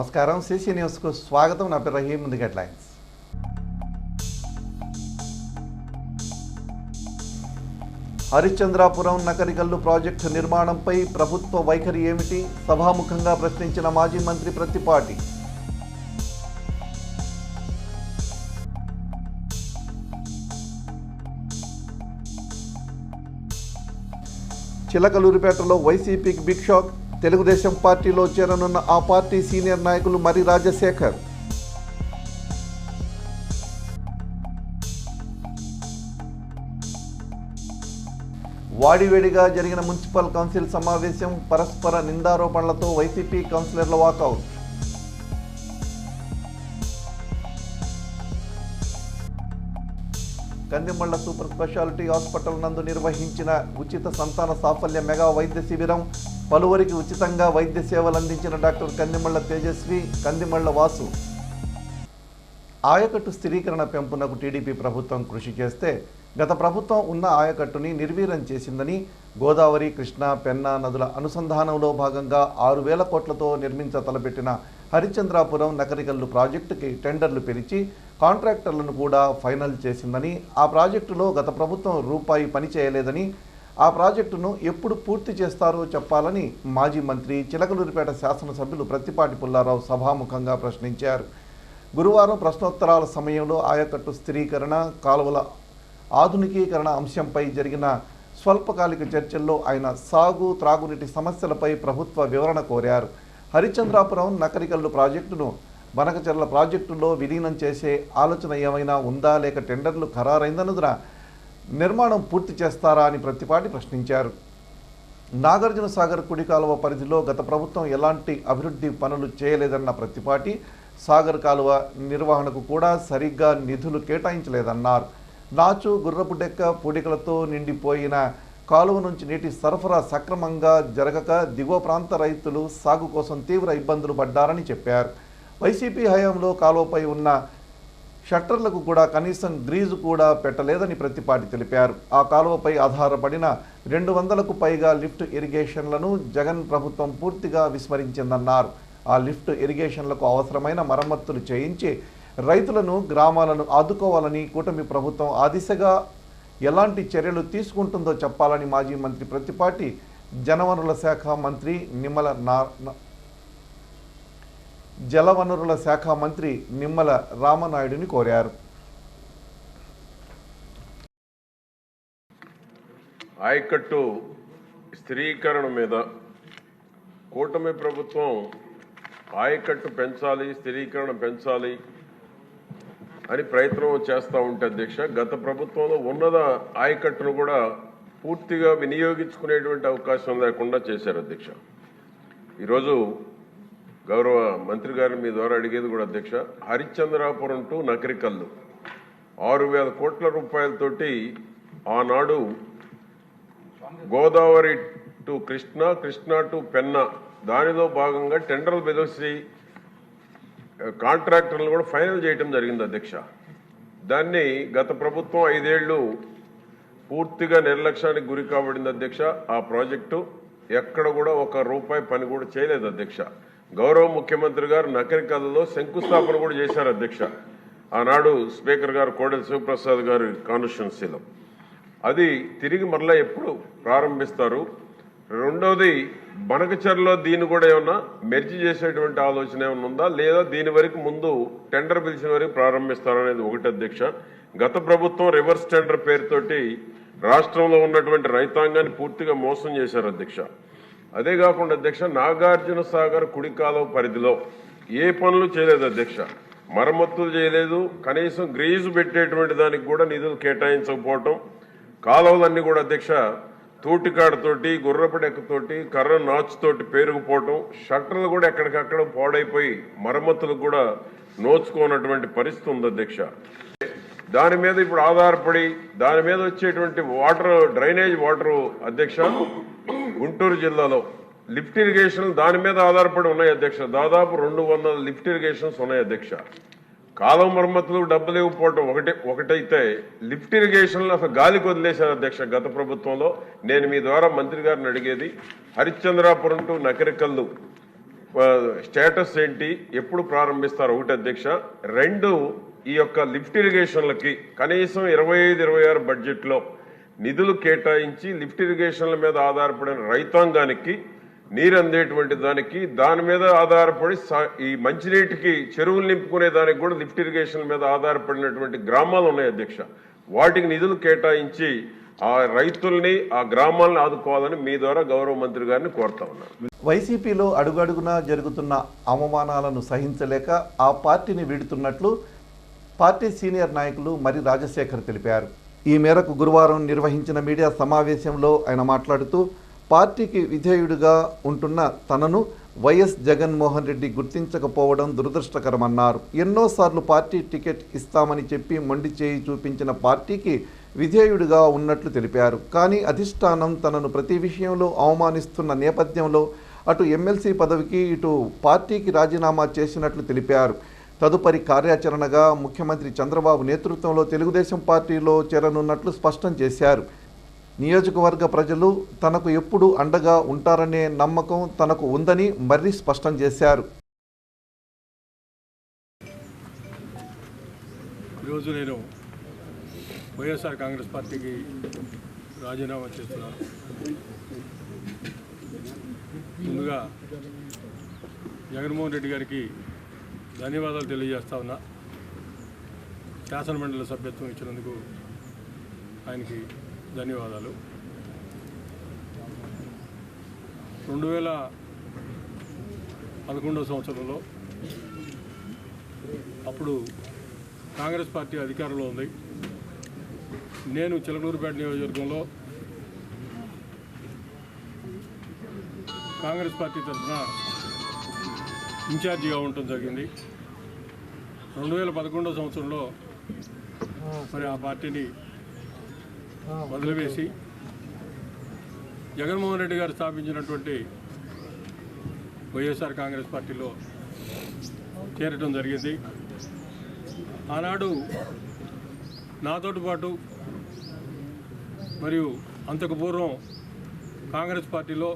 నమస్కారం సిసి న్యూస్కు స్వాగతం. నా పేరు రహీం. ముందుగా హెడ్లైన్స్. హరిశ్చంద్రాపురం నకరికల్లు ప్రాజెక్టు నిర్మాణంపై ప్రభుత్వ వైఖరి ఏమిటి? సభాముఖంగా ప్రశ్నించిన మాజీ మంత్రి ప్రత్తిపాటి. చిలకలూరిపేటలో వైసీపీకి బిగ్ షాక్. తెలుగుదేశం పార్టీలో చేరనున్న ఆ పార్టీ సీనియర్ నాయకులు మరి రాజశేఖర్. వాడివేడిగా జరిగిన మున్సిపల్ కౌన్సిల్ సమావేశం. పరస్పర నిందారోపణలతో వైసీపీ కౌన్సిలర్ల walkout. Kandimalla super speciality hospital నందు నిర్వహించిన ఉచిత సంతాన సాఫల్య మెగా వైద్య శిబిరం. పలువురికి ఉచితంగా వైద్య సేవలు అందించిన డాక్టర్ కందిమళ్ల తేజస్వి, కందిమళ్ల వాసు. ఆయకట్టు స్థిరీకరణ పెంపునకు టీడీపీ ప్రభుత్వం కృషి చేస్తే గత ప్రభుత్వం ఉన్న ఆయకట్టుని నిర్వీర్యం చేసిందని, గోదావరి, కృష్ణా, పెన్నా నదుల అనుసంధానంలో భాగంగా 6,000 కోట్లతో తలపెట్టిన హరిశ్చంద్రాపురం నకరికల్లు ప్రాజెక్టుకి టెండర్లు పిలిచి కాంట్రాక్టర్లను కూడా ఫైనల్ చేసిందని, ఆ ప్రాజెక్టులో గత ప్రభుత్వం రూపాయి పని చేయలేదని, ఆ ప్రాజెక్టును ఎప్పుడు పూర్తి చేస్తారో చెప్పాలని మాజీ మంత్రి చిలకలూరిపేట శాసనసభ్యులు ప్రత్తిపాటి పుల్లారావు సభాముఖంగా ప్రశ్నించారు. గురువారం ప్రశ్నోత్తరాల సమయంలో ఆయకట్టు స్థిరీకరణ, కాలువల ఆధునికీకరణ అంశంపై జరిగిన స్వల్పకాలిక చర్చల్లో ఆయన సాగు, త్రాగునీటి సమస్యలపై ప్రభుత్వ వివరణ కోరారు. హరిశ్చంద్రాపురం నకరికల్లు ప్రాజెక్టును బనకచెర్ల ప్రాజెక్టులో విలీనం చేసే ఆలోచన ఏమైనా ఉందా, లేక టెండర్లు ఖరారైందనుదున నిర్మాణం పూర్తి చేస్తారా అని ప్రత్తిపాటి ప్రశ్నించారు. నాగార్జున సాగర్ కుడి కాలువ పరిధిలో గత ప్రభుత్వం ఎలాంటి అభివృద్ధి పనులు చేయలేదన్న ప్రత్తిపాటి, సాగర్ కాలువ నిర్వహణకు కూడా సరిగ్గా నిధులు కేటాయించలేదన్నారు. నాచు, గుర్రపు డెక్క, పూడికలతో నిండిపోయిన కాలువ నుంచి నీటి సరఫరా సక్రమంగా జరగక దిగువ ప్రాంత రైతులు సాగు కోసం తీవ్ర ఇబ్బందులు పడ్డారని చెప్పారు. వైసీపీ హయాంలో కాలువపై ఉన్న షట్టర్లకు కూడా కనీసం గ్రీజు కూడా పెట్టలేదని ప్రత్తిపాటి తెలిపారు. ఆ కాలువపై ఆధారపడిన 200కు పైగా లిఫ్ట్ ఇరిగేషన్లను జగన్ ప్రభుత్వం పూర్తిగా విస్మరించిందన్నారు. ఆ లిఫ్ట్ ఇరిగేషన్లకు అవసరమైన మరమ్మతులు చేయించి రైతులను, గ్రామాలను ఆదుకోవాలని కూటమి ప్రభుత్వం ఆ దిశగా ఎలాంటి చర్యలు తీసుకుంటుందో చెప్పాలని మాజీ మంత్రి ప్రత్తిపాటి జలవనరుల శాఖ మంత్రి నిమ్మల రామనాయుడిని కోరారు. ఆయకట్టు స్థిరీకరణ మీద కూటమి ప్రభుత్వం ఆయకట్టు పెంచాలి, స్థిరీకరణ పెంచాలి అని ప్రయత్నం చేస్తూ ఉంటే అధ్యక్ష, గత ప్రభుత్వంలో ఉన్నద ఆయకట్టును కూడా పూర్తిగా వినియోగించుకునేటువంటి అవకాశం లేకుండా చేశారు అధ్యక్ష. ఈరోజు గౌరవ మంత్రి గారిని మీ ద్వారా అడిగేది కూడా అధ్యక్ష, హరిశ్చంద్రాపురం టు నకరికల్లు 6,000 కోట్ల రూపాయలతోటి ఆనాడు గోదావరి టు కృష్ణా, కృష్ణా టు పెన్నా దానిలో భాగంగా టెండర్లు పిలిచి కాంట్రాక్టర్లు కూడా ఫైనల్ చేయడం జరిగింది అధ్యక్ష. దాన్ని గత ప్రభుత్వం 5 ఏళ్లు పూర్తిగా నిర్లక్ష్యానికి గురి కాబడింది అధ్యక్ష. ఆ ప్రాజెక్టు ఎక్కడ కూడా 1 రూపాయి పని కూడా చేయలేదు అధ్యక్ష. గౌరవ ముఖ్యమంత్రి గారు నకరికల్లులో శంకుస్థాపన కూడా చేశారు అధ్యక్ష. ఆనాడు స్పీకర్ గారు కోడెల శివప్రసాద్ గారి కాన్స్టిట్యున్సీలో. అది తిరిగి మరలా ఎప్పుడు ప్రారంభిస్తారు? రెండవది, బనకచెర్లో దీన్ని కూడా ఏమన్నా మెర్జి చేసేటువంటి ఆలోచన ఏమైనా ఉందా, లేదా దీని వరకు ముందు టెండర్ పిలిచిన వరకు ప్రారంభిస్తారనేది ఒకటి అధ్యక్ష. గత ప్రభుత్వం రివర్స్ టెండర్ పేరుతోటి రాష్ట్రంలో ఉన్నటువంటి రైతాంగాన్ని పూర్తిగా మోసం చేశారు అధ్యక్ష. అదే కాకుండా అధ్యక్ష, నాగార్జున సాగర్ కుడి కాలువ పరిధిలో ఏ పనులు చేయలేదు అధ్యక్ష. మరమ్మతులు చేయలేదు, కనీసం గ్రీజు పెట్టేటువంటి దానికి కూడా నిధులు కేటాయించకపోవటం, కాలువలన్నీ కూడా అధ్యక్ష తోటికాడతోటి, గుర్రపడెక్కతోటి, కర్ర నాచుతోటి పేరుకుపోవటం, షట్టర్లు కూడా ఎక్కడికక్కడ పాడైపోయి మరమ్మతులకు కూడా నోచుకోనటువంటి పరిస్థితి ఉంది అధ్యక్ష. దాని మీద ఇప్పుడు ఆధారపడి దాని మీద వచ్చేటువంటి డ్రైనేజ్ వాటర్ అధ్యక్ష, గుంటూరు జిల్లాలో లిఫ్ట్ ఇరిగేషన్ దాని మీద ఆధారపడి ఉన్నాయి అధ్యక్ష. దాదాపు 200 లిఫ్ట్ ఇరిగేషన్స్ ఉన్నాయి అధ్యక్ష. కాలువ మరమ్మతులు డబ్బులు ఇవ్వకపోవటం ఒకటైతే లిఫ్ట్ ఇరిగేషన్లో అసలు గాలికి వదిలేశారు అధ్యక్ష గత ప్రభుత్వంలో. నేను మీ ద్వారా మంత్రి గారిని అడిగేది, హరిశ్చంద్రాపురం టు నకరికల్లు స్టేటస్ ఏంటి, ఎప్పుడు ప్రారంభిస్తారు? ఒకటి అధ్యక్ష. రెండు, ఈ యొక్క లిఫ్ట్ ఇరిగేషన్లకి కనీసం 25-26 బడ్జెట్లో నిధులు కేటాయించి లిఫ్ట్ ఇరిగేషన్ల మీద ఆధారపడిన రైతాంగానికి నీరు అందేటువంటి దాని మీద ఆధారపడి ఈ మంచినీటికి చెరువులు నింపుకునే దానికి కూడా లిఫ్ట్ ఇరిగేషన్ మీద ఆధారపడినటువంటి గ్రామాలు ఉన్నాయి అధ్యక్ష. వాటికి నిధులు కేటాయించి ఆ రైతుల్ని, ఆ గ్రామాలను ఆదుకోవాలని మీ ద్వారా గౌరవ మంత్రి గారిని కోరుతా ఉన్నాను. వైసీపీలో అడుగడుగునా జరుగుతున్న అవమానాలను సహించలేక ఆ పార్టీని వీడుతున్నట్లు పార్టీ సీనియర్ నాయకులు మరి రాజశేఖర్ తెలిపారు. ఈ మేరకు గురువారం నిర్వహించిన మీడియా సమావేశంలో ఆయన మాట్లాడుతూ పార్టీకి విధేయుడిగా ఉంటున్న తనను వైఎస్ జగన్మోహన్ రెడ్డి గుర్తించకపోవడం దురదృష్టకరమన్నారు. ఎన్నోసార్లు పార్టీ టికెట్ ఇస్తామని చెప్పి మొండి చేయి చూపించిన పార్టీకి విధేయుడిగా ఉన్నట్లు తెలిపారు. కానీ అధిష్టానం తనను ప్రతి విషయంలో అవమానిస్తున్న నేపథ్యంలో అటు ఎమ్మెల్సీ పదవికి ఇటు పార్టీకి రాజీనామా చేసినట్లు తెలిపారు. తదుపరి కార్యాచరణగా ముఖ్యమంత్రి చంద్రబాబు నేతృత్వంలో తెలుగుదేశం పార్టీలో చేరనున్నట్లు స్పష్టం చేశారు. నియోజకవర్గ ప్రజలు తనకు ఎప్పుడు అండగా ఉంటారనే నమ్మకం తనకు ఉందని మర్రి స్పష్టం చేశారు. ఈరోజు నేను వైఎస్ఆర్ కాంగ్రెస్ పార్టీకి రాజీనామా చేస్తున్నాను. ముందుగా జగన్మోహన్ రెడ్డి గారికి ధన్యవాదాలు తెలియజేస్తా ఉన్నా. శాసనమండలి సభ్యత్వం ఇచ్చినందుకు ఆయనకి ధన్యవాదాలు. 2011 సంవత్సరంలో అప్పుడు కాంగ్రెస్ పార్టీ అధికారంలో ఉంది. నేను చిలకలూరుపేట నియోజకవర్గంలో కాంగ్రెస్ పార్టీ తరఫున ఇన్ఛార్జిగా ఉండటం జరిగింది. 2011 సంవత్సరంలో మరి ఆ పార్టీని వదిలివేసి జగన్మోహన్ రెడ్డి గారు స్థాపించినటువంటి వైఎస్ఆర్ కాంగ్రెస్ పార్టీలో చేరటం జరిగింది. ఆనాడు నాతోటి పాటు మరియు అంతకు పూర్వం కాంగ్రెస్ పార్టీలో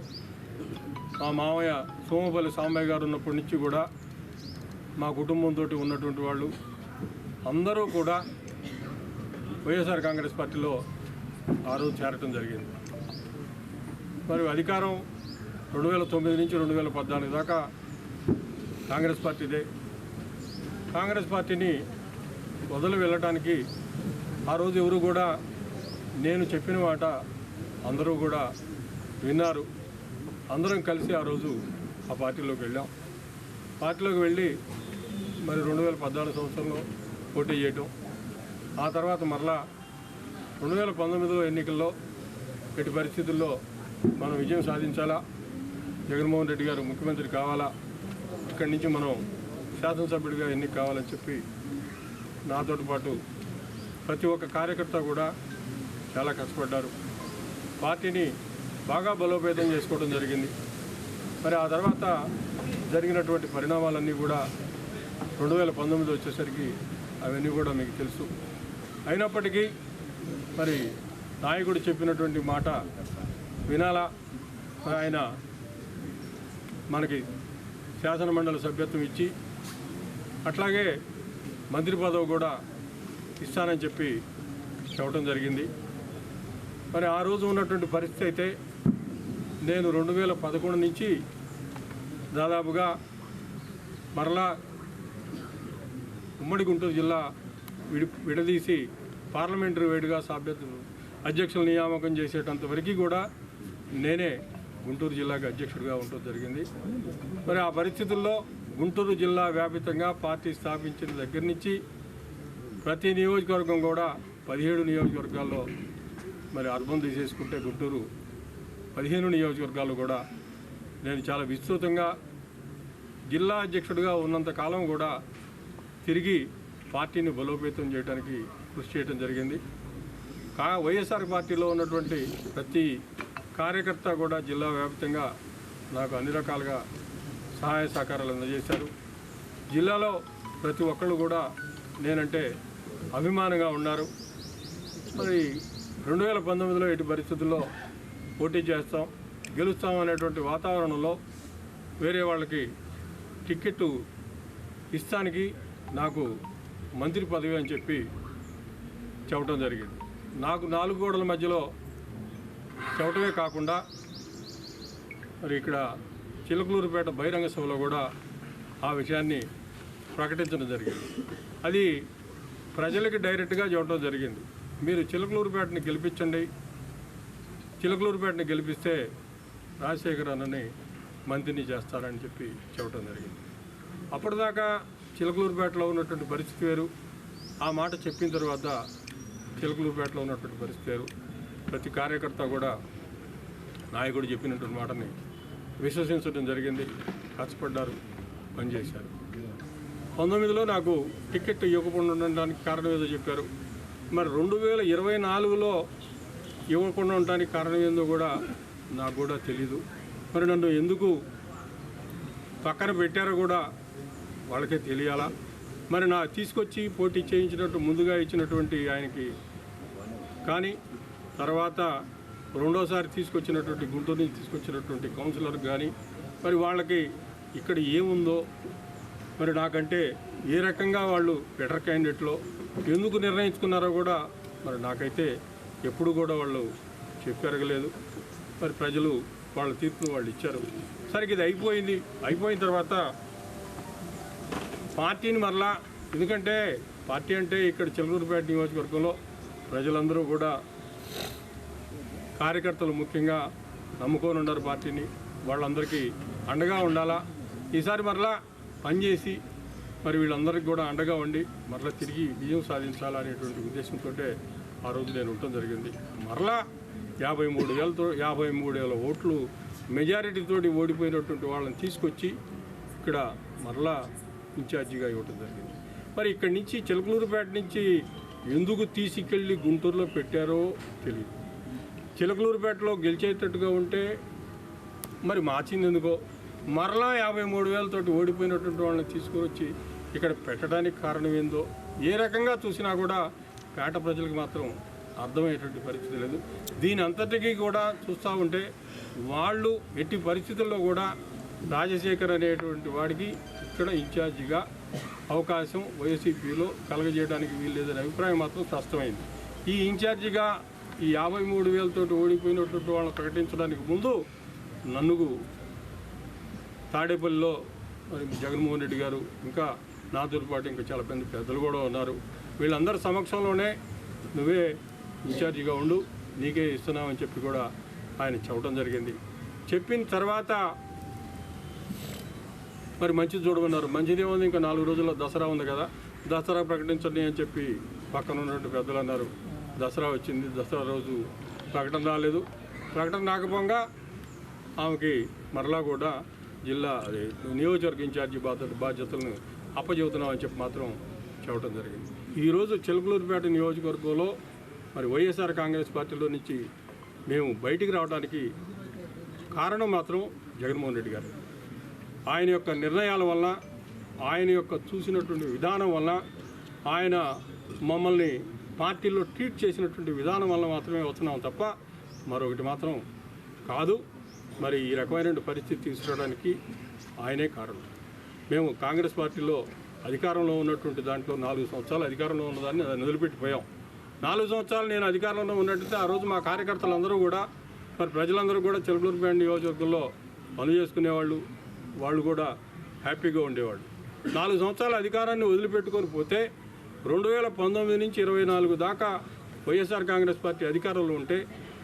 మా మామయ్య సోమపల్లి సాంబయ్య గారు ఉన్నప్పటి నుంచి కూడా మా కుటుంబంతో ఉన్నటువంటి వాళ్ళు అందరూ కూడా వైఎస్ఆర్ కాంగ్రెస్ పార్టీలో ఆ రోజు చేరటం జరిగింది. మరి అధికారం 2009 నుంచి 2014 దాకా కాంగ్రెస్ పార్టీదే. కాంగ్రెస్ పార్టీని వదిలి వెళ్ళటానికి ఆ రోజు ఎవరు కూడా నేను చెప్పిన మాట అందరూ కూడా విన్నారు. అందరం కలిసి ఆ రోజు ఆ పార్టీలోకి వెళ్ళాం. పార్టీలోకి వెళ్ళి మరి 2014 సంవత్సరంలో పోటీ చేయటం, ఆ తర్వాత మరలా 2019 ఎన్నికల్లో ఎట్టి పరిస్థితుల్లో మనం విజయం సాధించాలా, జగన్మోహన్ రెడ్డి గారు ముఖ్యమంత్రి కావాలా, ఇక్కడి నుంచి మనం శాసనసభ్యుడిగా ఎన్నిక కావాలని చెప్పి నాతో పాటు ప్రతి ఒక్క కార్యకర్త కూడా చాలా కష్టపడ్డారు. పార్టీని బాగా బలోపేతం చేసుకోవడం జరిగింది. మరి ఆ తర్వాత జరిగినటువంటి పరిణామాలన్నీ కూడా 2019 వచ్చేసరికి అవన్నీ కూడా మీకు తెలుసు. అయినప్పటికీ మరి నాయకుడు చెప్పినటువంటి మాట వినాలా, ఆయన మనకి శాసనమండలి సభ్యత్వం ఇచ్చి అట్లాగే మంత్రి పదవి కూడా ఇస్తానని చెప్పి చెప్పడం జరిగింది. మరి ఆ రోజు ఉన్నటువంటి పరిస్థితి అయితే నేను 2011 నుంచి దాదాపుగా మరలా ఉమ్మడి గుంటూరు జిల్లా విడదీసి పార్లమెంటరీ వైడ్గా సభ్యత్వం అధ్యక్షుల నియామకం చేసేటంత వరకు కూడా నేనే గుంటూరు జిల్లాకి అధ్యక్షుడిగా ఉండటం జరిగింది. మరి ఆ పరిస్థితుల్లో గుంటూరు జిల్లా వ్యాపితంగా పార్టీ స్థాపించిన దగ్గర నుంచి ప్రతి నియోజకవర్గం కూడా 17 నియోజకవర్గాల్లో మరి అర్బన్ తీసేసుకుంటే గుంటూరు 15 నియోజకవర్గాలు కూడా నేను చాలా విస్తృతంగా జిల్లా అధ్యక్షుడిగా ఉన్నంత కాలం కూడా తిరిగి పార్టీని బలోపేతం చేయడానికి కృషి చేయడం జరిగింది. వైఎస్ఆర్ పార్టీలో ఉన్నటువంటి ప్రతి కార్యకర్త కూడా జిల్లా వ్యాప్తంగా నాకు అన్ని రకాలుగా సహాయ సహకారాలు అందజేశారు. జిల్లాలో ప్రతి ఒక్కళ్ళు కూడా నేనంటే అభిమానంగా ఉన్నారు. మరి 2019లో ఎట్టి పరిస్థితుల్లో పోటీ చేస్తాం, గెలుస్తాం అనేటువంటి వాతావరణంలో వేరే వాళ్ళకి టికెట్ ఇస్తానికి నాకు మంత్రి పదవి అని చెప్పి చెప్పడం జరిగింది. నాకు 4 గోడల మధ్యలో చెప్పటమే కాకుండా మరి ఇక్కడ చిలకలూరుపేట బహిరంగ సభలో కూడా ఆ విషయాన్ని ప్రకటించడం జరిగింది. అది ప్రజలకి డైరెక్ట్గా చెప్పడం జరిగింది. మీరు చిలకలూరుపేటని గెలిపించండి, చిలకలూరుపేటని గెలిపిస్తే రాజశేఖర్ అన్నని మంత్రిని చేస్తారని చెప్పి చెప్పడం జరిగింది. అప్పటిదాకా చిలకలూరుపేటలో ఉన్నటువంటి పరిస్థితి వేరు. ఆ మాట చెప్పిన తర్వాత చిలకలూరుపేటలో ఉన్నటువంటి పరిస్థితి వేరు. ప్రతి కార్యకర్త కూడా నాయకుడు చెప్పినటువంటి మాటని విశ్వసించడం జరిగింది. కష్టపడ్డారు, పనిచేశారు. 19లో నాకు టికెట్ ఇవ్వకుండా ఉండడానికి కారణం ఏదో చెప్పారు. మరి 2024లో ఇవ్వకుండా ఉండడానికి కారణం ఏందో కూడా నాకు కూడా తెలీదు. మరి నన్ను ఎందుకు పక్కన పెట్టారో కూడా వాళ్ళకే తెలియాలా. మరి నా తీసుకొచ్చి పోటీ చేయించినట్టు ముందుగా ఇచ్చినటువంటి ఆయనకి కానీ తర్వాత రెండోసారి తీసుకొచ్చినటువంటి గుంటూరు నుంచి తీసుకొచ్చినటువంటి కౌన్సిలర్ కానీ మరి వాళ్ళకి ఇక్కడ ఏముందో మరి నాకంటే ఏ రకంగా వాళ్ళు బెటర్ క్యాండిడేట్లో ఎందుకు నిర్ణయించుకున్నారో కూడా మరి నాకైతే ఎప్పుడు కూడా వాళ్ళు చెప్పెరగలేదు. మరి ప్రజలు వాళ్ళ తీర్పును వాళ్ళు ఇచ్చారు. సరే ఇది అయిపోయింది. అయిపోయిన తర్వాత పార్టీని మరలా, ఎందుకంటే పార్టీ అంటే ఇక్కడ చిలకలూరుపేట నియోజకవర్గంలో ప్రజలందరూ కూడా కార్యకర్తలు ముఖ్యంగా నమ్ముకొని ఉన్నారు పార్టీని. వాళ్ళందరికీ అండగా ఉండాలా. ఈసారి మరలా పనిచేసి మరి వీళ్ళందరికీ కూడా అండగా ఉండి మరలా తిరిగి విజయం సాధించాలా అనేటువంటి ఉద్దేశంతో ఆ రోజు నేను ఉండటం జరిగింది. మరలా 53,000 ఓట్లు మెజారిటీతోటి ఓడిపోయినటువంటి వాళ్ళని తీసుకొచ్చి ఇక్కడ మరలా ఇన్ఛార్జిగా ఇవ్వటం జరిగింది. మరి ఇక్కడి నుంచి చిలకలూరుపేట నుంచి ఎందుకు తీసుకెళ్ళి గుంటూరులో పెట్టారో తెలియదు. చిలకలూరుపేటలో గెలిచేటట్టుగా ఉంటే మరి మార్చింది ఎందుకో, మరలా 53,000 తోటి ఓడిపోయినటువంటి వాళ్ళని తీసుకువచ్చి ఇక్కడ పెట్టడానికి కారణం ఏందో ఏ రకంగా చూసినా కూడా పేట ప్రజలకు మాత్రం అర్థమయ్యేటువంటి పరిస్థితి లేదు. దీని అంతటికీ కూడా చూస్తూ ఉంటే వాళ్ళు ఎట్టి పరిస్థితుల్లో కూడా రాజశేఖర్ అనేటువంటి వాడికి ఇక్కడ ఇన్ఛార్జిగా అవకాశం వైసీపీలో కలగజేయడానికి వీల్లేదనే అభిప్రాయం మాత్రం స్పష్టమైంది. ఈ ఇన్ఛార్జిగా ఈ 53,000 తోటి ఓడిపోయినటువంటి వాళ్ళని ప్రకటించడానికి ముందు నన్ను తాడేపల్లిలో మరి జగన్మోహన్ రెడ్డి గారు ఇంకా నాతో పాటు ఇంకా చాలా పెద్దలు కూడా ఉన్నారు. వీళ్ళందరి సమక్షంలోనే నువ్వే ఇన్ఛార్జిగా ఉండు, నీకే ఇస్తున్నామని చెప్పి కూడా ఆయన చెప్పడం జరిగింది. చెప్పిన తర్వాత మరి మంచిది చూడమన్నారు. మంచిదే ఉంది, ఇంకా 4 రోజుల్లో దసరా ఉంది కదా, దసరా ప్రకటించండి అని చెప్పి పక్కన ఉన్నటువంటి పెద్దలు అన్నారు. దసరా వచ్చింది, దసరా రోజు ప్రకటన రాలేదు. ప్రకటన రాకపోగా ఆమెకి మరలా కూడా జిల్లా నియోజకవర్గ ఇన్ఛార్జి బాధ్యతలను అప్పచెబుతున్నామని చెప్పి మాత్రం చెప్పడం జరిగింది. ఈరోజు చిలకలూరుపేట నియోజకవర్గంలో మరి వైఎస్ఆర్ కాంగ్రెస్ పార్టీలో నుంచి మేము బయటికి రావడానికి కారణం మాత్రం జగన్మోహన్ రెడ్డి గారు. ఆయన యొక్క నిర్ణయాల వల్ల, ఆయన యొక్క చూసినటువంటి విధానం వల్ల, ఆయన మమ్మల్ని పార్టీలో ట్రీట్ చేసినటువంటి విధానం వల్ల మాత్రమే వస్తున్నాం తప్ప మరొకటి మాత్రం కాదు. మరి ఈ రకమైన పరిస్థితి తీసుకురావడానికి ఆయనే కారణం. మేము కాంగ్రెస్ పార్టీలో అధికారంలో ఉన్నటువంటి దాంట్లో 4 సంవత్సరాలు అధికారంలో ఉన్నదాన్ని అది వదిలిపెట్టిపోయాం. 4 సంవత్సరాలు నేను అధికారంలో ఉన్నట్టయితే ఆ రోజు మా కార్యకర్తలందరూ కూడా మరి ప్రజలందరూ కూడా చిలకలూరుపేట నియోజకవర్గంలో పనులు చేసుకునేవాళ్ళు, వాళ్ళు కూడా హ్యాపీగా ఉండేవాళ్ళు. 4 సంవత్సరాల అధికారాన్ని వదిలిపెట్టుకొని పోతే 2019 నుంచి 24 దాకా వైఎస్ఆర్ కాంగ్రెస్ పార్టీ అధికారంలో ఉంటే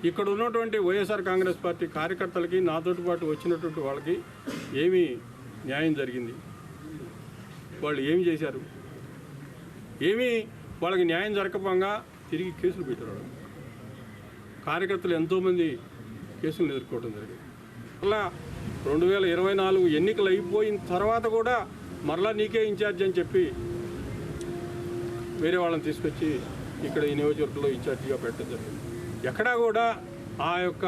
ఇక్కడ ఉన్నటువంటి వైఎస్ఆర్ కాంగ్రెస్ పార్టీ కార్యకర్తలకి నాతోటి పాటు వచ్చినటువంటి వాళ్ళకి ఏమీ న్యాయం జరిగింది? వాళ్ళు ఏమి చేశారు? ఏమీ వాళ్ళకి న్యాయం జరగకపోగా తిరిగి కేసులు పెట్టారు. కార్యకర్తలు ఎంతోమంది కేసులను ఎదుర్కోవడం జరిగింది. మరలా 2024 ఎన్నికలు అయిపోయిన తర్వాత కూడా మరలా నీకే ఇన్ఛార్జ్ అని చెప్పి వేరే వాళ్ళని తీసుకొచ్చి ఇక్కడ ఈ నియోజకవర్గంలో ఇన్ఛార్జిగా పెట్టడం జరిగింది. ఎక్కడా కూడా ఆ యొక్క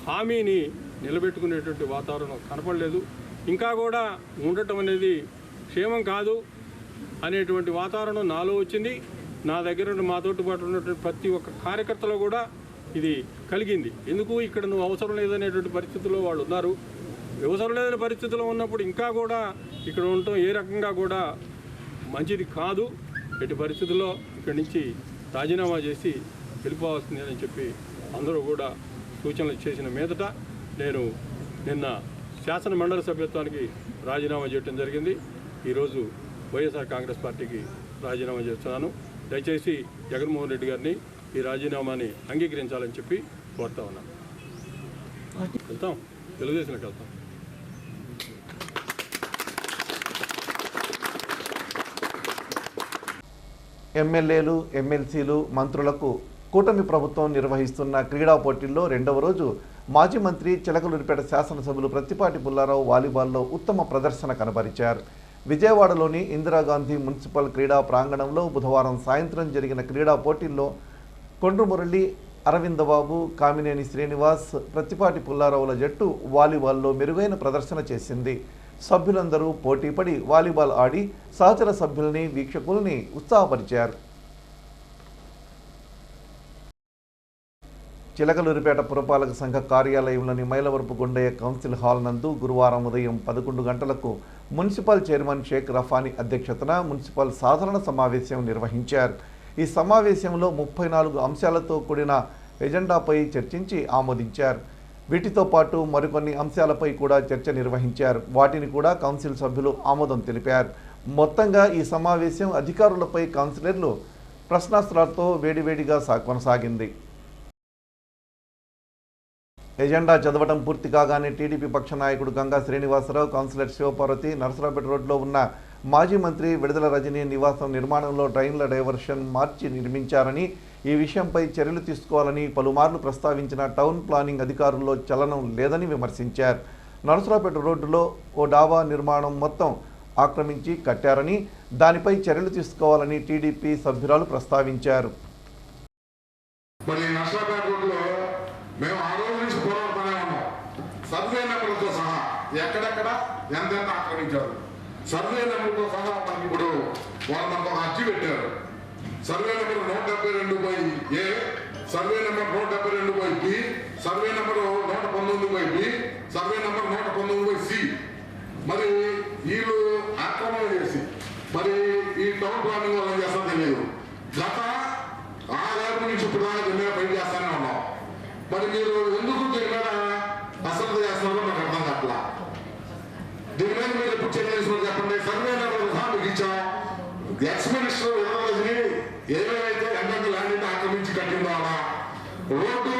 హామీని నిలబెట్టుకునేటువంటి వాతావరణం కనపడలేదు. ఇంకా కూడా ఉండటం అనేది క్షేమం కాదు అనేటువంటి వాతావరణం నాలో వచ్చింది. నా దగ్గర మాతోటి పాటు ఉన్నటువంటి ప్రతి ఒక్క కార్యకర్తలో కూడా ఇది కలిగింది. ఎందుకు ఇక్కడ నువ్వు అవసరం లేదనేటువంటి పరిస్థితుల్లో వాళ్ళు ఉన్నారు. అవసరం లేదని పరిస్థితుల్లో ఉన్నప్పుడు ఇంకా కూడా ఇక్కడ ఉండటం ఏ రకంగా కూడా మంచిది కాదు. ఎట్టి పరిస్థితుల్లో ఇక్కడి నుంచి రాజీనామా చేసి వెళ్ళిపోవాల్సింది అని చెప్పి అందరూ కూడా సూచనలు చేసిన మీదట నేను నిన్న శాసన మండలి సభ్యత్వానికి రాజీనామా చేయడం జరిగింది. ఈరోజు వైఎస్ఆర్ కాంగ్రెస్ పార్టీకి రాజీనామా చేస్తున్నాను. దయచేసి జగన్మోహన్ రెడ్డి గారిని ఈ రాజీనామాని అంగీకరించాలని చెప్పి కోరుతా ఉన్నాను. వెళ్తాం, తెలుగుదేశంకి వెళ్తాం. ఎమ్మెల్యేలు, ఎమ్మెల్సీలు, మంత్రులకు కూటమి ప్రభుత్వం నిర్వహిస్తున్న క్రీడా పోటీల్లో రెండవ రోజు మాజీ మంత్రి చిలకలూరిపేట శాసనసభ్యులు ప్రత్తిపాటి పుల్లారావు వాలీబాల్లో ఉత్తమ ప్రదర్శన కనబరిచారు. విజయవాడలోని ఇందిరాగాంధీ మున్సిపల్ క్రీడా ప్రాంగణంలో బుధవారం సాయంత్రం జరిగిన క్రీడా పోటీల్లో కొండ్రు మురళి, అరవిందబాబు, కామినేని శ్రీనివాస్, ప్రత్తిపాటి పుల్లారావుల జట్టు వాలీబాల్లో మెరుగైన ప్రదర్శన చేసింది. సభ్యులందరూ పోటీపడి వాలీబాల్ ఆడి సహచర సభ్యుల్ని, వీక్షకుల్ని ఉత్సాహపరిచారు. చిలకలూరిపేట పురపాలక సంఘ కార్యాలయంలోని మైలవరపు గుండయ్య కౌన్సిల్ హాల్ నందు గురువారం ఉదయం 11 గంటలకు మున్సిపల్ చైర్మన్ షేక్ రఫానీ అధ్యక్షతన మున్సిపల్ సాధారణ సమావేశం నిర్వహించారు. ఈ సమావేశంలో 34 అంశాలతో కూడిన ఎజెండాపై చర్చించి ఆమోదించారు. వీటితో పాటు మరికొన్ని అంశాలపై కూడా చర్చ నిర్వహించారు. వాటిని కూడా కౌన్సిల్ సభ్యులు ఆమోదం తెలిపారు. మొత్తంగా ఈ సమావేశం అధికారులపై కౌన్సిలర్లు ప్రశ్నాస్త్రాలతో వేడివేడిగా కొనసాగింది. ఎజెండా చదవడం పూర్తి కాగానే టీడీపీ పక్ష నాయకుడు గంగా శ్రీనివాసరావు, కౌన్సిలర్ శివపార్వతి నరసరావుపేట రోడ్లో ఉన్న మాజీ మంత్రి విడుదల రజనీ నివాసం నిర్మాణంలో డ్రైన్ల డైవర్షన్ మార్చి నిర్మించారని, ఈ విషయంపై చర్యలు తీసుకోవాలని పలుమార్లు ప్రస్తావించిన టౌన్ ప్లానింగ్ అధికారుల్లో చలనం లేదని విమర్శించారు. నరసరావుపేట రోడ్డులో ఓ డాబా నిర్మాణం మొత్తం ఆక్రమించి కట్టారని, దానిపై చర్యలు తీసుకోవాలని టీడీపీ సభ్యురాలు ప్రస్తావించారు. సర్వే నెంబర్లతో సహా ఎక్కడెక్కడ ఎంతెంత ఆక్రమించారు, సర్వే నెంబర్తో సహా మనకి ఇప్పుడు వాళ్ళు మనకు ఒక అర్జీ పెట్టారు. Survey number 172/A, survey number 172/B, survey number 119/B, survey number 119/C. మరి వీళ్ళు ఆక్రమణ చేసి మరి ఈ టౌన్ ప్లానింగ్ వాళ్ళు చేస్తారో తెలియదు. గత 6 ఏళ్ళ నుంచి ఇప్పుడు దాకా దీని మీద పని చేస్తానే ఉన్నాం. మరి మీరు ఎందుకు దీని మీద అశ్రద్ధ చేస్తున్నారో నాకు అర్థం కావట్లా. దీని మీద మీరు ఎప్పుడు చర్యలు చెప్పండి. సర్వే నెంబర్ మీకు ఇచ్చాం. ఎక్స్ మినిస్టర్ ఏవైతే ఎంతెంత ల్యాండ్ ఆక్రమించి కట్టిందో అలా రోడ్డు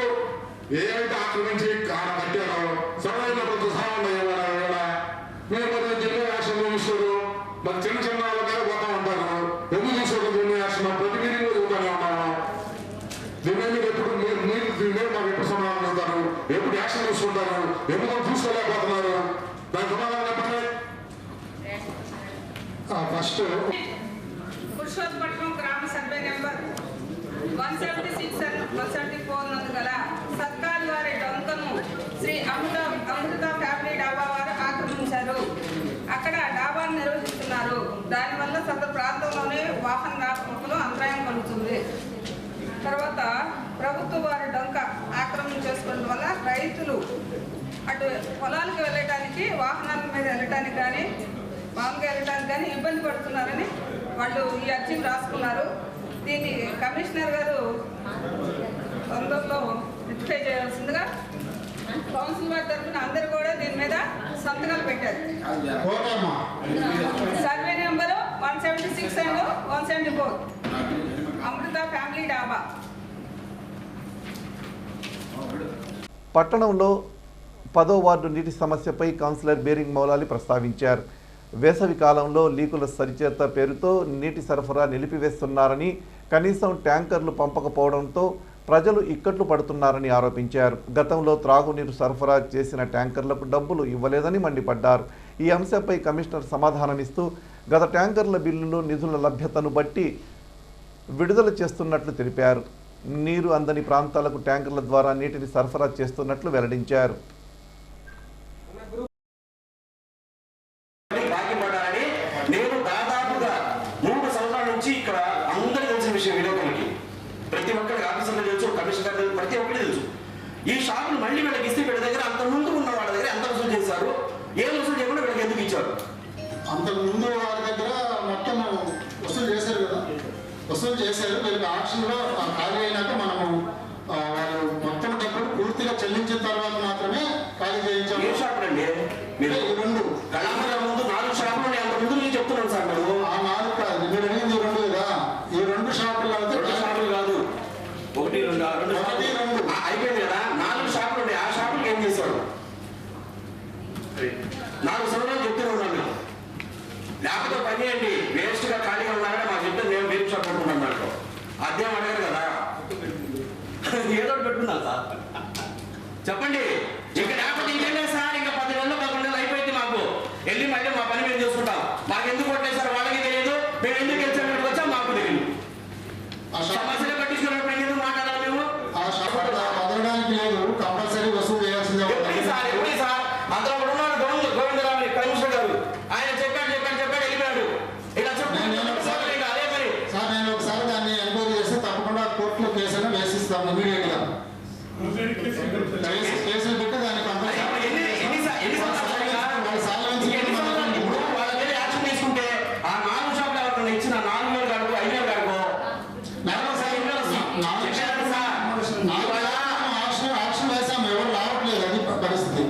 ఏవైతే ఆక్రమించి కట్టారో సర్వే నెంబర్తో సహా ఉన్నాయా మీరు మరి జిల్లా యాక్షన్ చూస్తారు. మరి చిన్న చిన్న వాళ్ళకే పోతా ఉంటారు. ఎందుకు చూసుకోవడం జిల్లా యాక్షన్ ప్రతి మీటింగ్ చూస్తూనే ఉన్నాము. దీని మీద ఎప్పుడు మీరు దీని మీద మాకు ఎప్పుడు సమాధానం చెప్తారు, ఎప్పుడు యాక్షన్ తీసుకుంటారు, ఎందుకు చూసుకోలేకపోతున్నారు, దాని సమాధానం చెప్పండి. ఫస్ట్ పురుషోత్పట్నం గ్రామ సర్వే నెంబర్ 176 and 174 నందు గల సర్కారు వారి డొంకను శ్రీ అమృత ఫ్యామిలీ డాబా వారు ఆక్రమించారు. అక్కడ డాబాను నిర్వహిస్తున్నారు. దానివల్ల సదరు ప్రాంతంలోనే వాహన రాకపోకలు అంతరాయం కలుగుతుంది. తర్వాత ప్రభుత్వ వారి డొంక ఆక్రమణ చేసుకోవడం వల్ల రైతులు అటు పొలాలకు వెళ్ళటానికి, వాహనాల మీద వెళ్ళటానికి కానీ మామూలుగా వెళ్ళడానికి కానీ ఇబ్బంది పడుతున్నారని వాళ్ళు ఈ అర్జీని రాసుకున్నారు. దీన్ని కమిషనర్ గారు తొందరలో రిప్లై చేయాల్సిందిగా కౌన్సిల్ వారి తరఫున అందరూ కూడా దీని మీద సంతకాలు పెట్టారు. Survey number 176 and 174 Amrutha family dhaba. పట్టణంలో 10వ వార్డు నీటి సమస్యపై కౌన్సిలర్ బేరింగ్ మౌలాలి ప్రస్తావించారు. వేసవి కాలంలో లీకుల సరిచేత పేరుతో నీటి సరఫరా నిలిపివేస్తున్నారని, కనీసం ట్యాంకర్లు పంపకపోవడంతో ప్రజలు ఇక్కట్లు పడుతున్నారని ఆరోపించారు. గతంలో త్రాగునీరు సరఫరా చేసిన ట్యాంకర్లకు డబ్బులు ఇవ్వలేదని మండిపడ్డారు. ఈ అంశంపై కమిషనర్ సమాధానమిస్తూ గత ట్యాంకర్ల బిల్లులు నిధుల లభ్యతను బట్టి విడుదల చేస్తున్నట్లు తెలిపారు. నీరు అందని ప్రాంతాలకు ట్యాంకర్ల ద్వారా నీటిని సరఫరా చేస్తున్నట్లు వెల్లడించారు. నేను దాదాపుగా 3 సంవత్సరాల నుంచి ఇక్కడ అందరికీ తెలిసిన విషయం, విలేకరులకి ప్రతి ఒక్కరికి ఆఫీసర్లు తెలుసు, కమిషనర్ తెలుసు, ప్రతి ఒక్కరికి తెలుసు. ఈ షాపులు మళ్ళీ వీళ్ళకి ఇస్తే వీళ్ళ దగ్గర అంత ముందు ఉన్న వాళ్ళ దగ్గర ఎంత వసూలు చేశారు, ఏ వసూలు చేయకుండా వీళ్ళకి ఎందుకు ఇచ్చారు. అంతకుముందు వారి దగ్గర మొత్తం వసూలు చేశారు కదా, వసూలు చేశారు. వీళ్ళకి ఆప్షన్లో ఖాళీ అయినాక మనము వాళ్ళు మొత్తం డబ్బులు పూర్తిగా చెల్లించిన తర్వాత మాత్రమే ఖాళీ చేయించాము. ఏ షాపులు అండి మీరు? ఈ 2 కళామందిర ముందు 4 షాపులు ఉన్నాయి. అంత ముందు నేను చెప్తున్నాను సార్. మేము ఆ 4 కాదు, మీరు అడిగింది 2 కదా. ఈ 2 షాపుల్లో అయితే 2 షాపులు కాదు, 1, 2 అయిపోయింది కదా. 4 షాపులు ఉన్నాయి. ఆ షాపులకి ఏం చేశాడు? 4 సంవత్సరాలు చెప్తూనే ఉన్నాను. లేకపోతే పని చేయండి, వేస్ట్ గా ఖాళీగా ఉన్నారని మాకు చెప్తే మేము వేరే షాప్ పెట్టుకున్నాం. దాంట్లో అదేం అడగారు కదా, ఏదో పెట్టుకున్నాను సార్. చెప్పండి. ఇంకా లేకపోతే ఇంకేం లేదు సార్. ఇంకా 10 నెలలు 11 నెలలు అయిపోయింది. మాకు వెళ్ళి మళ్ళీ మా పని మేము చేసుకుంటాం. మాకు ఎందుకు కొట్టేసారు వాళ్ళకి తెలియదు, మేము ఎందుకు గెలిచినట్టు వచ్చాం మాకు తెలియదు. సమస్యలు పట్టించుకున్నప్పుడు ఎందుకు మాట్లాడాలి మేము? ఆ షాపు వదలడానికి లేదు, కంపల్సరీ వసూలు చేయాల్సిందే. ఎప్పుడు సార్ అందులో ఉన్నాడు గోవిందరావు కమిషనర్ గారు. ఆయన చెప్పాడు వెళ్ళిపోయాడు. ఇలా అదే పని సార్. నేను ఒకసారి దాన్ని ఎంక్వైరీ చేస్తే తప్పకుండా కోర్టులో కేసులు వేసిస్తాను ఇమీడియట్ గా. కేసులు పెట్టి దాన్ని వాళ్ళ మీద యాక్షన్ తీసుకుంటే ఆ 4 షాపులు ఎవరికైనా ఇచ్చిన 4 వేలు కాడుకో 5 వేలు కాడుకో ఆప్షన్ వేసాము, ఎవరు రావట్లేదు. అది పరిస్థితి.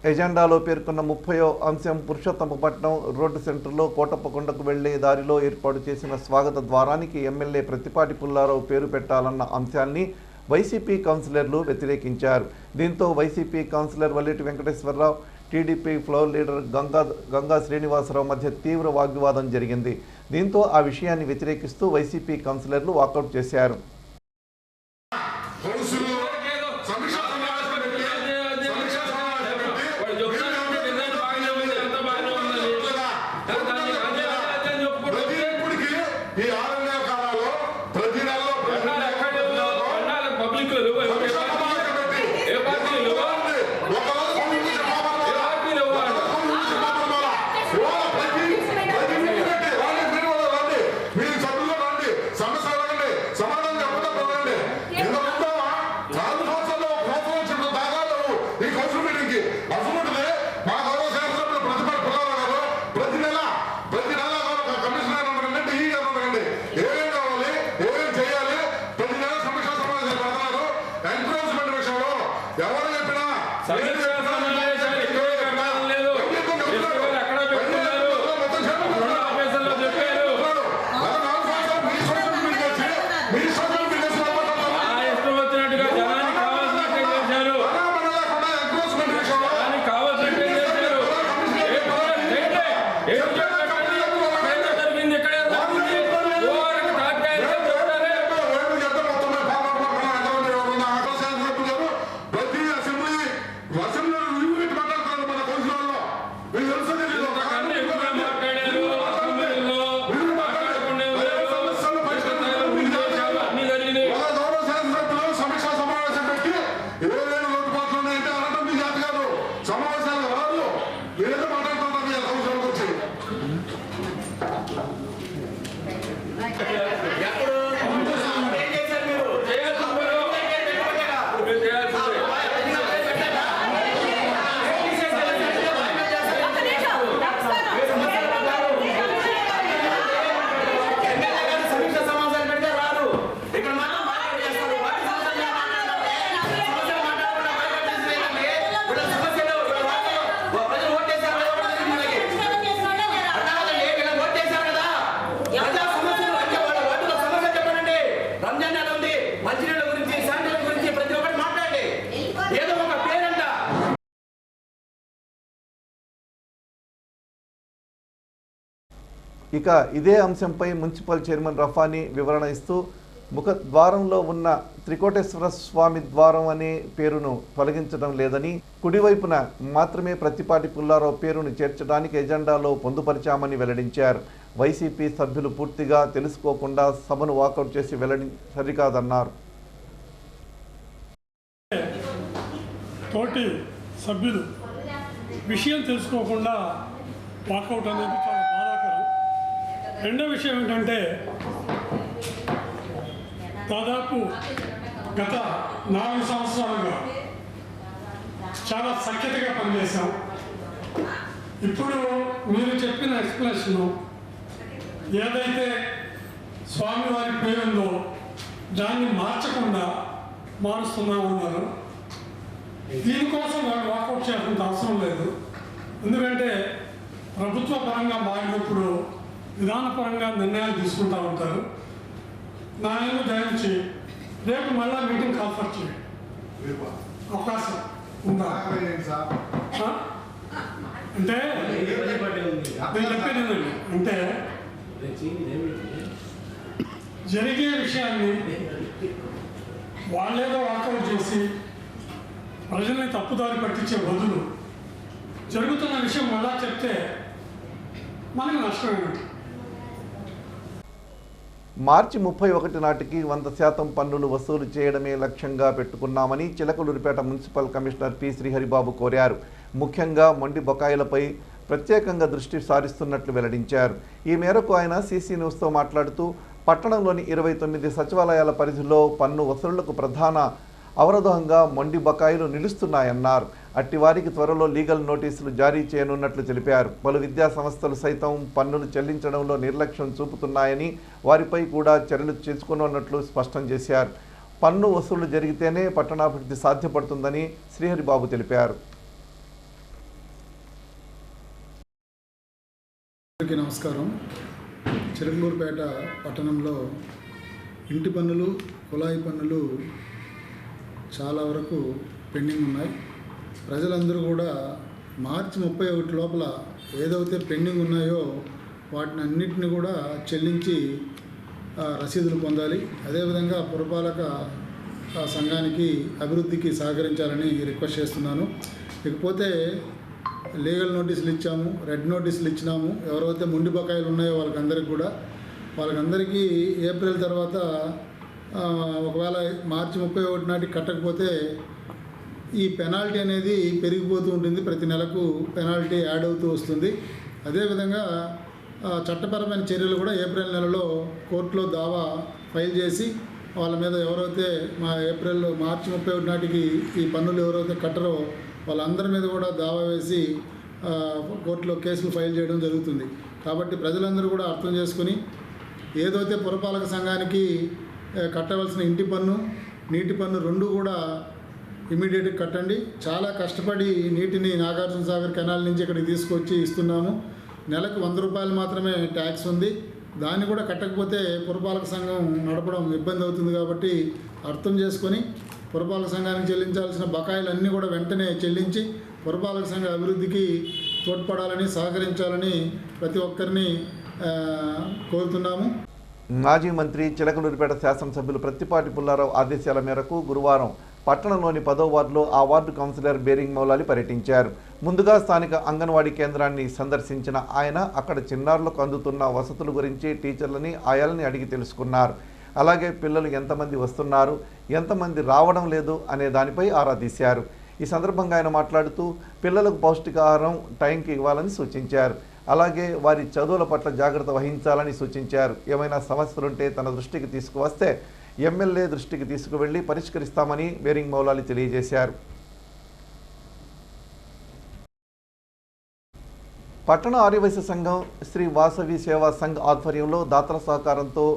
ఎజెండాలో పేర్కొన్న 30వ అంశం పురుషోత్తమపట్నం రోడ్డు సెంటర్లో కోటప్పకొండకు వెళ్లే దారిలో ఏర్పాటు చేసిన స్వాగత ద్వారానికి ఎమ్మెల్యే ప్రత్తిపాటి పుల్లారావు పేరు పెట్టాలన్న అంశాన్ని వైసీపీ కౌన్సిలర్లు వ్యతిరేకించారు. దీంతో YCP councillor Valleti Venkateswara Rao, TDP floor leader Ganga Srinivasa Rao మధ్య తీవ్ర వాగ్వివాదం జరిగింది. దీంతో ఆ విషయాన్ని వ్యతిరేకిస్తూ వైసీపీ కౌన్సిలర్లు వాకౌట్ చేశారు. ఇక ఇదే అంశంపై మున్సిపల్ చైర్మన్ రఫానీ వివరణ ఇస్తూ ముఖద్వారంలో ఉన్న త్రికోటేశ్వర స్వామి ద్వారం అనే పేరును తొలగించడం లేదని, కుడివైపున మాత్రమే ప్రత్తిపాటి పుల్లారావు పేరును చేర్చడానికి ఎజెండాలో పొందుపరిచామని వెల్లడించారు. వైసీపీ సభ్యులు పూర్తిగా తెలుసుకోకుండా సభను వాకౌట్ చేసి సరికాదన్నారు. తోటి సభ్యులు విషయం తెలుసుకోకుండా వాకౌట్ అనేది చాలా బాధాకరం. రెండో విషయం ఏంటంటే, దాదాపు గత 4 సంవత్సరాలుగా చాలా సఖ్యతగా పనిచేశాం. ఇప్పుడు మీరు చెప్పిన ఎక్స్ప్లెనేషన్ ఏదైతే స్వామివారి పేరుందో దాన్ని మార్చకుండా మారుస్తున్నామన్నారు. దీనికోసం వాకౌట్ చేయాల్సిన అవసరం లేదు. ఎందుకంటే ప్రభుత్వ పరంగా మారినప్పుడు విధానపరంగా నిర్ణయాలు తీసుకుంటూ ఉంటారు. నా ఏమో దయించి రేపు మళ్ళా మీటింగ్ కాల్ఫర్ చేయండి. అవకాశం ఉందా? అంటే నేను చెప్పేది అంటే జరిగే విషయాన్ని వాళ్ళేదో వాకౌట్ చేసి ప్రజల్ని తప్పుదారి పట్టించే బదులు జరుగుతున్న విషయం మళ్ళా చెప్తే మనకు నష్టమేమిటి? మార్చి 31 నాటికి 100% పన్నులు వసూలు చేయడమే లక్ష్యంగా పెట్టుకున్నామని Chilakaluripet municipal commissioner P Srihari Babu కోరారు. ముఖ్యంగా మొండి బకాయిలపై ప్రత్యేకంగా దృష్టి సారిస్తున్నట్లు వెల్లడించారు. ఈ మేరకు ఆయన సీసీ న్యూస్తో మాట్లాడుతూ పట్టణంలోని 29 సచివాలయాల పరిధిలో పన్ను వసూళ్లకు ప్రధాన అవరోధంగా మొండి బకాయిలు నిలుస్తున్నాయన్నారు. అట్టివారికి త్వరలో లీగల్ నోటీసులు జారీ చేయనున్నట్లు తెలిపారు. పలు విద్యా సంస్థలు సైతం పన్నులు చెల్లించడంలో నిర్లక్ష్యం చూపుతున్నాయని వారిపై కూడా చర్యలు తీసుకున్నట్లు స్పష్టం చేశారు. పన్ను వసూళ్లు జరిగితేనే పట్టణాభివృద్ధి సాధ్యపడుతుందని శ్రీహరిబాబు తెలిపారు. నమస్కారం. చిలకలూరుపేట పట్టణంలో ఇంటి పన్నులు, కుళాయి పన్నులు చాలా వరకు పెండింగ్ ఉన్నాయి. ప్రజలందరూ కూడా మార్చి 31 లోపల ఏదైతే పెండింగ్ ఉన్నాయో వాటిని అన్నింటినీ కూడా చెల్లించి రసీదులు పొందాలి. అదేవిధంగా పురపాలక సంఘానికి అభివృద్ధికి సహకరించాలని రిక్వెస్ట్ చేస్తున్నాను. ఇకపోతే లీగల్ నోటీసులు ఇచ్చాము, రెడ్ నోటీసులు ఇచ్చినాము. ఎవరైతే మొండి బకాయిలు ఉన్నాయో వాళ్ళకందరికీ ఏప్రిల్ తర్వాత ఒకవేళ మార్చి 31 నాటికి కట్టకపోతే ఈ పెనాల్టీ అనేది పెరిగిపోతూ ఉంటుంది. ప్రతి నెలకు పెనాల్టీ యాడ్ అవుతూ వస్తుంది. అదేవిధంగా చట్టపరమైన చర్యలు కూడా ఏప్రిల్ నెలలో కోర్టులో దావా ఫైల్ చేసి వాళ్ళ మీద ఎవరైతే మార్చి 31 నాటికి ఈ పన్నులు ఎవరైతే కట్టరో వాళ్ళందరి మీద కూడా దావా వేసి కోర్టులో కేసులు ఫైల్ చేయడం జరుగుతుంది. కాబట్టి ప్రజలందరూ కూడా అర్థం చేసుకుని ఏదైతే పురపాలక సంఘానికి కట్టవలసిన ఇంటి పన్ను, నీటి పన్ను రెండు కూడా ఇమీడియట్గా కట్టండి. చాలా కష్టపడి నీటిని నాగార్జున సాగర్ కెనాల్ నుంచి ఇక్కడికి తీసుకొచ్చి ఇస్తున్నాము. నెలకు 100 రూపాయలు మాత్రమే ట్యాక్స్ ఉంది. దాన్ని కూడా కట్టకపోతే పురపాలక సంఘం నడపడం ఇబ్బంది అవుతుంది. కాబట్టి అర్థం చేసుకొని పురపాలక సంఘానికి చెల్లించాల్సిన బకాయిలన్నీ కూడా వెంటనే చెల్లించి పురపాలక సంఘ అభివృద్ధికి తోడ్పడాలని, సహకరించాలని ప్రతి ఒక్కరిని కోరుతున్నాము. మాజీ మంత్రి చిలకలూరిపేట శాసనసభ్యులు ప్రత్తిపాటి పుల్లారావు ఆదేశాల మేరకు గురువారం పట్టణంలోని 10వ వార్డులో ఆ వార్డు కౌన్సిలర్ బేరింగ్ మౌలాలి పర్యటించారు. ముందుగా స్థానిక అంగన్వాడీ కేంద్రాన్ని సందర్శించిన ఆయన అక్కడ చిన్నారులకు అందుతున్న వసతుల గురించి టీచర్లని, ఆయాలని అడిగి తెలుసుకున్నారు. అలాగే పిల్లలు ఎంతమంది వస్తున్నారు, ఎంతమంది రావడం లేదు అనే దానిపై ఆరా తీశారు. ఈ సందర్భంగా ఆయన మాట్లాడుతూ పిల్లలకు పౌష్టికాహారం టైంకి ఇవ్వాలని సూచించారు. అలాగే వారి చదువుల పట్ల జాగ్రత్త వహించాలని సూచించారు. ఏమైనా సమస్యలుంటే తన దృష్టికి తీసుకువస్తే ఎమ్మెల్యే దృష్టికి తీసుకువెళ్లి పరిష్కరిస్తామని బేరింగ్ మౌలాలి తెలియజేశారు. పట్టణ ఆర్యవైశ్య సంఘం శ్రీ వాసవి సేవా సంఘ్ ఆధ్వర్యంలో దాతల సహకారంతో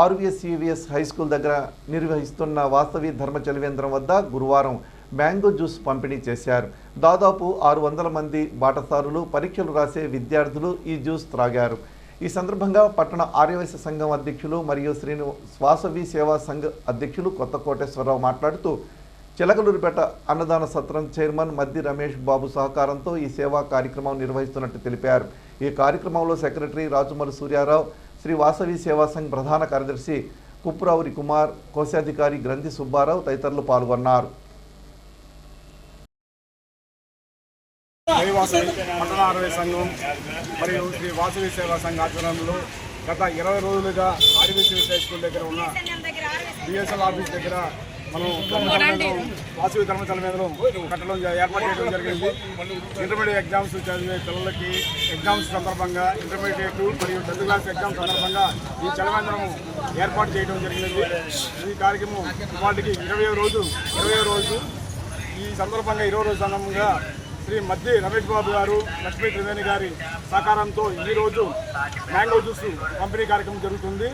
ఆర్వీఎస్ హై స్కూల్ దగ్గర నిర్వహిస్తున్న వాసవి ధర్మ చలివేంద్రం వద్ద గురువారం మ్యాంగో జ్యూస్ పంపిణీ చేశారు. దాదాపు 600 మంది బాటసారులు, పరీక్షలు రాసే విద్యార్థులు ఈ జ్యూస్ త్రాగారు. ఈ సందర్భంగా పట్టణ ఆర్యవైశ్య సంఘం అధ్యక్షులు మరియు వాసవి సేవా సంఘ్ అధ్యక్షులు కొత్త కోటేశ్వరరావు మాట్లాడుతూ చిలకలూరిపేట అన్నదాన సత్రం చైర్మన్ మద్ది రమేష్ బాబు సహకారంతో ఈ సేవా కార్యక్రమం నిర్వహిస్తున్నట్టు తెలిపారు. ఈ కార్యక్రమంలో సెక్రటరీ రాజుమల్లి సూర్యారావు, శ్రీ వాసవి సేవా సంఘ్ ప్రధాన కార్యదర్శి కుప్రావురి కుమార్, కోశాధికారి గ్రంథి సుబ్బారావు తదితరులు పాల్గొన్నారు. పట్టణ ఆర్వైశ్య సంఘం మరియు శ్రీ వాసవి సేవా సంఘ ఆధ్వర్యంలో గత 20 రోజులుగా ఆర్వీఎస్ హై స్కూల్ దగ్గర ఉన్న బిఎస్ఎల్ ఆఫీస్ దగ్గర మనం వాసవి ధర్మశాల మీద కట్టడం ఏర్పాటు చేయడం జరిగింది. ఇంటర్మీడియట్ ఎగ్జామ్స్ చదివే పిల్లలకి ఎగ్జామ్స్ సందర్భంగా, ఇంటర్మీడియట్ మరియు 10th క్లాస్ ఎగ్జామ్స్ సందర్భంగా ఈ చలవేంద్రం ఏర్పాటు చేయడం జరిగింది. ఈ కార్యక్రమం వాటికి 20వ రోజు ఈ సందర్భంగా 20వ రోజు సందర్భంగా శ్రీ మద్ది రమేష్ బాబు గారు, లక్ష్మీ త్రివేణి గారి సహకారంతో ఈరోజు మ్యాంగో జ్యూస్ పంపిణీ కార్యక్రమం జరుగుతుంది.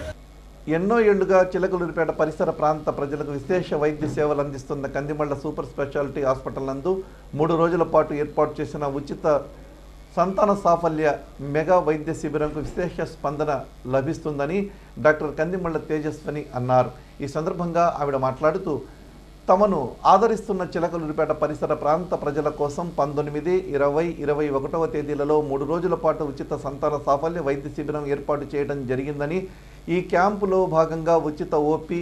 ఎన్నో ఏళ్లుగా చిలకలూరిపేట పరిసర ప్రాంత ప్రజలకు విశేష వైద్య సేవలు అందిస్తున్న కందిమళ్ల సూపర్ స్పెషాలిటీ హాస్పిటల్ నందు 3 రోజుల పాటు ఏర్పాటు చేసిన ఉచిత సంతాన సాఫల్య మెగా వైద్య శిబిరంకు విశేష స్పందన లభిస్తుందని డాక్టర్ కందిమళ్ల తేజస్విని అన్నారు. ఈ సందర్భంగా ఆవిడ మాట్లాడుతూ తమను ఆదరిస్తున్న చిలకలూరిపేట పరిసర ప్రాంత ప్రజల కోసం 19, 20, 21వ తేదీలలో 3 రోజుల పాటు ఉచిత సంతాన సాఫల్య వైద్య శిబిరం ఏర్పాటు చేయడం జరిగిందని, ఈ క్యాంపులో భాగంగా ఉచిత ఓపీ,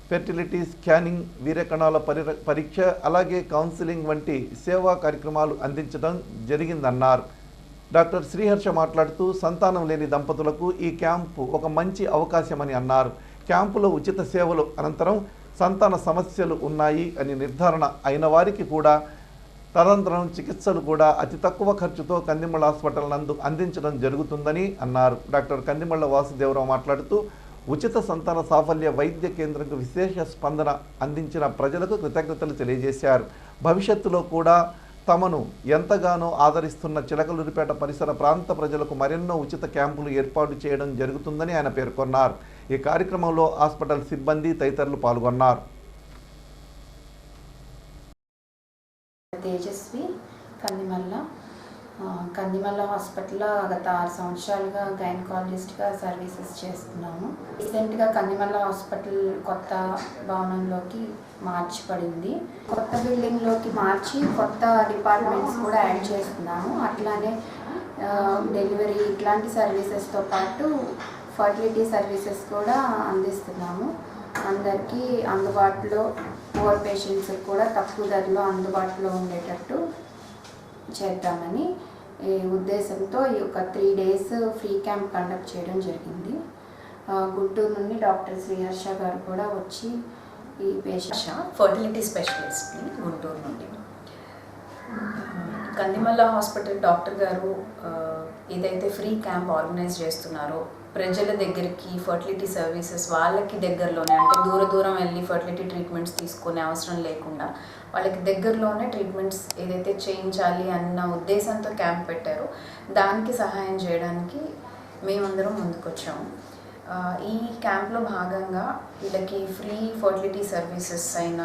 ఫెర్టిలిటీ స్కానింగ్, వీర్యకణాల పరీక్ష, అలాగే కౌన్సిలింగ్ వంటి సేవా కార్యక్రమాలు అందించడం జరిగిందన్నారు. డాక్టర్ శ్రీహర్ష మాట్లాడుతూ సంతానం లేని దంపతులకు ఈ క్యాంపు ఒక మంచి అవకాశమని అన్నారు. క్యాంపులో ఉచిత సేవలు అనంతరం సంతాన సమస్యలు ఉన్నాయి అని నిర్ధారణ అయిన వారికి కూడా తదనంతరం చికిత్సలు కూడా అతి తక్కువ ఖర్చుతో కందిమళ్ల హాస్పిటల్ నందు అందించడం జరుగుతుందని అన్నారు. డాక్టర్ కందిమళ్ల వాసుదేవరావు మాట్లాడుతూ ఉచిత సంతాన సాఫల్య వైద్య కేంద్రంకు విశేష స్పందన అందించిన ప్రజలకు కృతజ్ఞతలు తెలియజేశారు. భవిష్యత్తులో కూడా తమను ఎంతగానో ఆదరిస్తున్న చిలకలూరిపేట పరిసర ప్రాంత ప్రజలకు మరెన్నో ఉచిత క్యాంపులు ఏర్పాటు చేయడం జరుగుతుందని ఆయన పేర్కొన్నారు. ఈ కార్యక్రమంలో హాస్పిటల్ సిబ్బంది తదితరులు పాల్గొన్నారు. తేజస్వి కందిమల్ల హాస్పిటల్లో గత 6 సంవత్సరాలుగా గైనకాలజిస్ట్గా సర్వీసెస్ చేస్తున్నాము. రీసెంట్గా కందిమల్ల హాస్పిటల్ కొత్త భవనంలోకి మార్చబడింది. కొత్త బిల్డింగ్లోకి మార్చి కొత్త డిపార్ట్మెంట్స్ కూడా యాడ్ చేస్తున్నాము. అట్లానే డెలివరీ ఇట్లాంటి సర్వీసెస్తో పాటు ఫర్టిలిటీ సర్వీసెస్ కూడా అందిస్తున్నాము. అందరికీ అందుబాటులో, పూర్ పేషెంట్స్కి కూడా తక్కువ ధరలో అందుబాటులో ఉండేటట్టు చేద్దామని ఈ ఉద్దేశంతో ఈ ఒక 3 days ఫ్రీ క్యాంప్ కండక్ట్ చేయడం జరిగింది. గుంటూరు నుండి డాక్టర్ శ్రీహర్ష గారు కూడా వచ్చి ఈ పేషెంట్ ఫర్టిలిటీ స్పెషలిస్ట్ని గుంటూరు నుండి. కందిమల్ల హాస్పిటల్ డాక్టర్ గారు ఏదైతే ఫ్రీ క్యాంప్ ఆర్గనైజ్ చేస్తున్నారో ప్రజల దగ్గరికి ఫర్టిలిటీ సర్వీసెస్ వాళ్ళకి దగ్గరలోనే, అంటే దూరం వెళ్ళి ఫర్టిలిటీ ట్రీట్మెంట్స్ తీసుకునే అవసరం లేకుండా వాళ్ళకి దగ్గరలోనే ట్రీట్మెంట్స్ ఏదైతే చేయించాలి అన్న ఉద్దేశంతో క్యాంప్ పెట్టారో దానికి సహాయం చేయడానికి మేమందరం ముందుకొచ్చాము. ఈ క్యాంప్లో భాగంగా వీళ్ళకి ఫ్రీ ఫర్టిలిటీ సర్వీసెస్ అయిన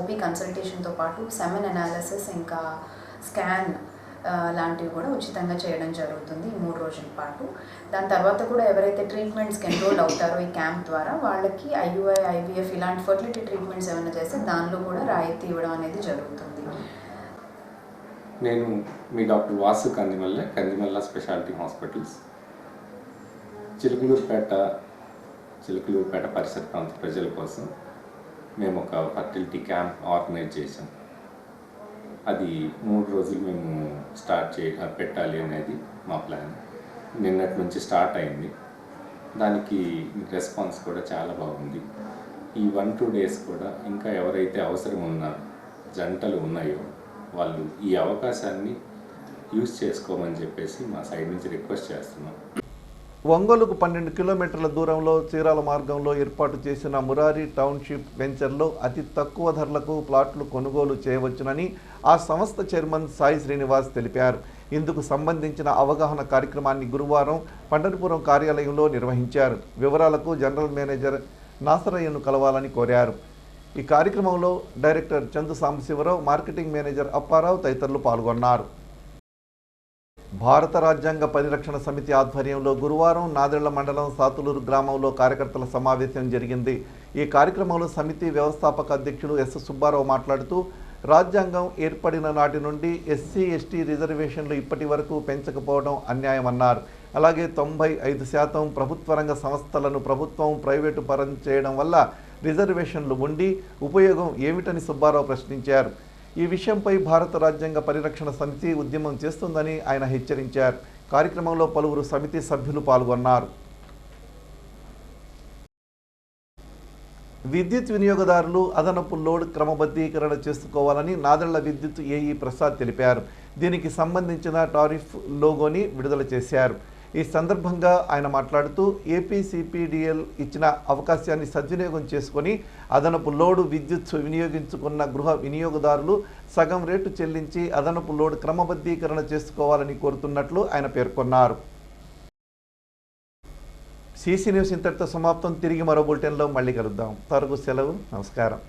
ఓపీ కన్సల్టేషన్తో పాటు సెమెన్ అనాలిసిస్, ఇంకా స్కాన్ లాంటివి కూడా ఉచితంగా చేయడం జరుగుతుంది ఈ 3 రోజుల పాటు. దాని తర్వాత కూడా ఎవరైతే ట్రీట్మెంట్స్కి ఎన్రోల్ అవుతారో ఈ క్యాంప్ ద్వారా వాళ్ళకి IUI, IVF ఇలాంటి ఫర్టిలిటీ ట్రీట్మెంట్స్ ఏమైనా చేస్తే దానిలో కూడా రాయితీ ఇవ్వడం అనేది జరుగుతుంది. నేను మీ doctor Vasu Kandimalla speciality hospitals Chilakaluripet పరిసర ప్రాంత ప్రజల కోసం మేము ఒక ఫర్టిలిటీ క్యాంప్ ఆర్గనైజ్ చేసాం. అది 3 రోజులు మేము పెట్టాలి అనేది మా ప్లాన్. నిన్నటి నుంచి స్టార్ట్ అయింది. దానికి రెస్పాన్స్ కూడా చాలా బాగుంది. ఈ 1-2 days కూడా ఇంకా ఎవరైతే అవసరం ఉన్న జంటలు ఉన్నాయో వాళ్ళు ఈ అవకాశాన్ని యూజ్ చేసుకోమని చెప్పేసి మా సైడ్ నుంచి రిక్వెస్ట్ చేస్తున్నాం. ఒంగోలుకు 12 కిలోమీటర్ల దూరంలో చీరాల మార్గంలో ఏర్పాటు చేసిన మురారి టౌన్షిప్ వెంచర్లో అతి తక్కువ ధరలకు ప్లాట్లు కొనుగోలు చేయవచ్చునని ఆ సంస్థ చైర్మన్ సాయి శ్రీనివాస్ తెలిపారు. ఇందుకు సంబంధించిన అవగాహన కార్యక్రమాన్ని గురువారం పండరిపురం కార్యాలయంలో నిర్వహించారు. వివరాలకు జనరల్ మేనేజర్ నాసరయ్యను కలవాలని కోరారు. ఈ కార్యక్రమంలో director Chandu Sambasivarao, marketing manager Apparao తదితరులు పాల్గొన్నారు. భారత రాజ్యాంగ పరిరక్షణ సమితి ఆధ్వర్యంలో గురువారం నాదెళ్ల మండలం సాతులూరు గ్రామంలో కార్యకర్తల సమావేశం జరిగింది. ఈ కార్యక్రమంలో సమితి వ్యవస్థాపక అధ్యక్షులు ఎస్ సుబ్బారావు మాట్లాడుతూ రాజ్యాంగం ఏర్పడిన నాటి నుండి SC, ST రిజర్వేషన్లు ఇప్పటి వరకు పెంచకపోవడం అన్యాయమన్నారు. అలాగే 95% ప్రభుత్వ రంగ సంస్థలను ప్రభుత్వం ప్రైవేటు పరం చేయడం వల్ల రిజర్వేషన్లు ఉండి ఉపయోగం ఏమిటని సుబ్బారావు ప్రశ్నించారు. ఈ విషయంపై భారత రాజ్యాంగ పరిరక్షణ సమితి ఉద్యమం చేస్తుందని ఆయన హెచ్చరించారు. కార్యక్రమంలో పలువురు సమితి సభ్యులు పాల్గొన్నారు. విద్యుత్ వినియోగదారులు అదనపు లోడ్ క్రమబద్ధీకరణ చేసుకోవాలని నాదెళ్ల విద్యుత్ ఏఈ ప్రసాద్ తెలిపారు. దీనికి సంబంధించిన టారిఫ్ లోగోని విడుదల చేశారు. ఈ సందర్భంగా ఆయన మాట్లాడుతూ ఏపీసీపీడీఎల్ ఇచ్చిన అవకాశాన్ని సద్వినియోగం చేసుకొని అదనపు లోడు విద్యుత్ వినియోగించుకున్న గృహ వినియోగదారులు సగం రేటు చెల్లించి అదనపు లోడు క్రమబద్ధీకరణ చేసుకోవాలని కోరుతున్నట్లు ఆయన పేర్కొన్నారు. సీసీ న్యూస్ ఇంతటితో సమాప్తం. తిరిగి మరో బులెటిన్లో మళ్ళీ కలుద్దాం. త్వరగా సెలవు. నమస్కారం.